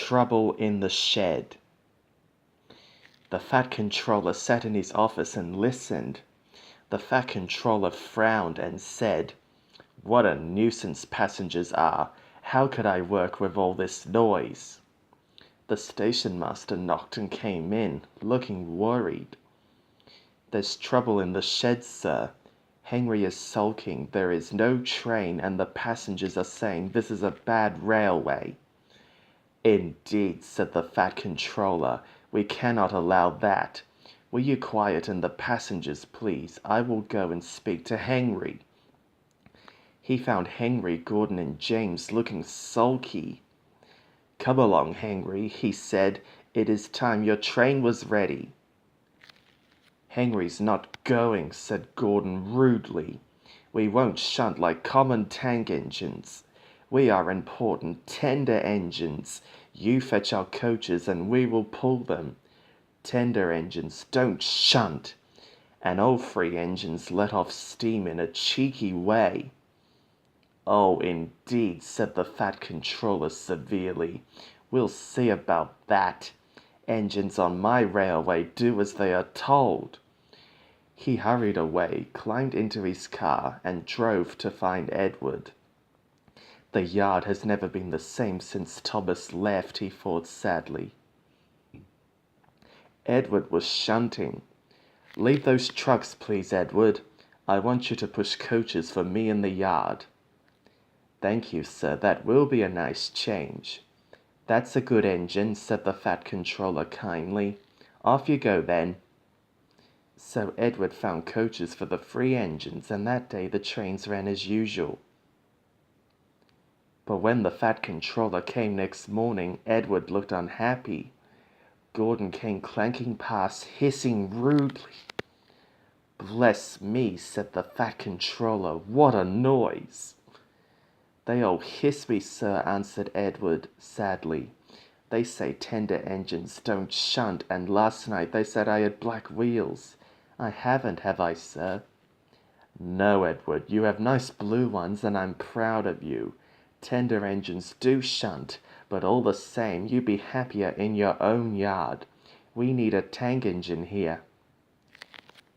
Trouble in the Shed. The Fat Controller sat in his office and listened. The Fat Controller frowned and said, "What a nuisance passengers are! How could I work with all this noise?" The station master knocked and came in, looking worried. "There's trouble in the shed, sir. Henry is sulking. There is no train, and the passengers are saying this is a bad railway." "Indeed," said the Fat Controller, "we cannot allow that. Will you quieten the passengers, please? I will go and speak to Henry." He found Henry, Gordon, and James looking sulky. "Come along, Henry," he said. "It is time your train was ready." "Henry's not going," said Gordon rudely. "We won't shunt like common tank engines. We are important tender engines. You fetch our coaches and we will pull them. Tender engines don't shunt. And all free engines let off steam in a cheeky way." "Oh, indeed," said the Fat Controller severely. "We'll see about that. Engines on my railway do as they are told." He hurried away, climbed into his car, and drove to find Edward. "The yard has never been the same since Thomas left," he thought sadly. Edward was shunting. "Leave those trucks, please, Edward. I want you to push coaches for me in the yard." "Thank you, sir. That will be a nice change." "That's a good engine," said the Fat Controller kindly. "Off you go, then." So Edward found coaches for the free engines, and that day the trains ran as usual. But when the Fat Controller came next morning, Edward looked unhappy. Gordon came clanking past, hissing rudely. "Bless me," said the Fat Controller, "what a noise!" "They all hiss me, sir," answered Edward sadly. "They say tender engines don't shunt, and last night they said I had black wheels. I haven't, have I, sir?" "No, Edward, you have nice blue ones, and I'm proud of you. Tender engines do shunt, but all the same you be happier in your own yard. We need a tank engine here."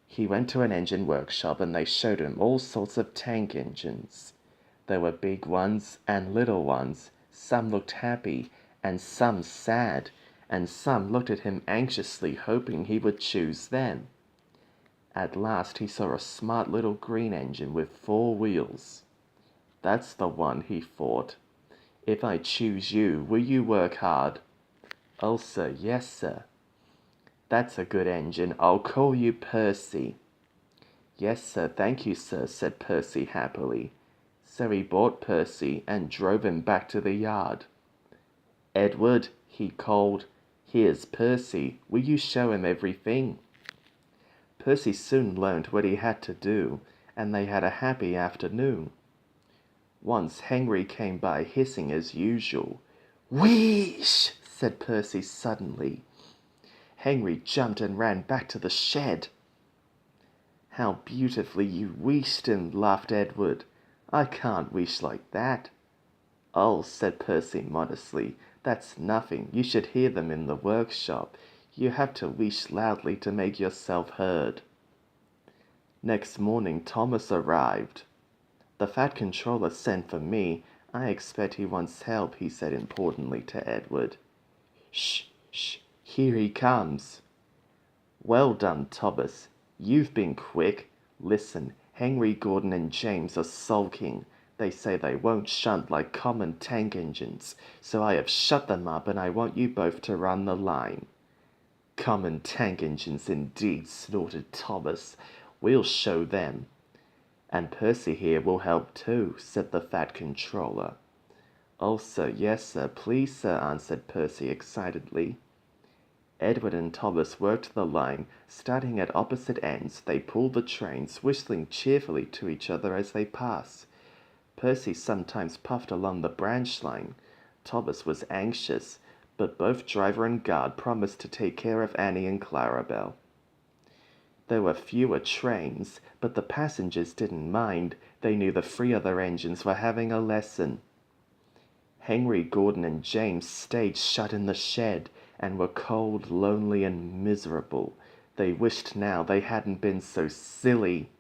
He went to an engine workshop, and they showed him all sorts of tank engines. There were big ones and little ones. Some looked happy, and some sad, and some looked at him anxiously, hoping he would choose them. At last he saw a smart little green engine with 4 wheels. "That's the one," he thought. "If I choose you, will you work hard?" "Oh, sir, yes, sir." "That's a good engine. I'll call you Percy." "Yes, sir, thank you, sir," said Percy happily. So he bought Percy and drove him back to the yard. "Edward," he called, "here's Percy. Will you show him everything?" Percy soon learned what he had to do, and they had a happy afternoon. Once Henry came by hissing as usual. "Wheesh!" said Percy suddenly. Henry jumped and ran back to the shed. "How beautifully you wheeshed him," laughed Edward. "I can't wheesh like that." "Oh," said Percy modestly, "that's nothing. You should hear them in the workshop. You have to wheesh loudly to make yourself heard." Next morning Thomas arrived. "The Fat Controller sent for me. I expect he wants help," he said importantly to Edward. "Shh, shh, here he comes." "Well done, Thomas. You've been quick. Listen, Henry, Gordon, and James are sulking. They say they won't shunt like common tank engines, so I have shut them up, and I want you both to run the line." "Common tank engines indeed," snorted Thomas. "We'll show them." "And Percy here will help too," said the Fat Controller. "Oh, sir, yes, sir, please, sir," answered Percy excitedly. Edward and Thomas worked the line. Starting at opposite ends, they pulled the trains, whistling cheerfully to each other as they passed. Percy sometimes puffed along the branch line. Thomas was anxious, but both driver and guard promised to take care of Annie and Clarabel. There were fewer trains, but the passengers didn't mind. They knew the 3 other engines were having a lesson. Henry, Gordon, and James stayed shut in the shed and were cold, lonely, and miserable. They wished now they hadn't been so silly.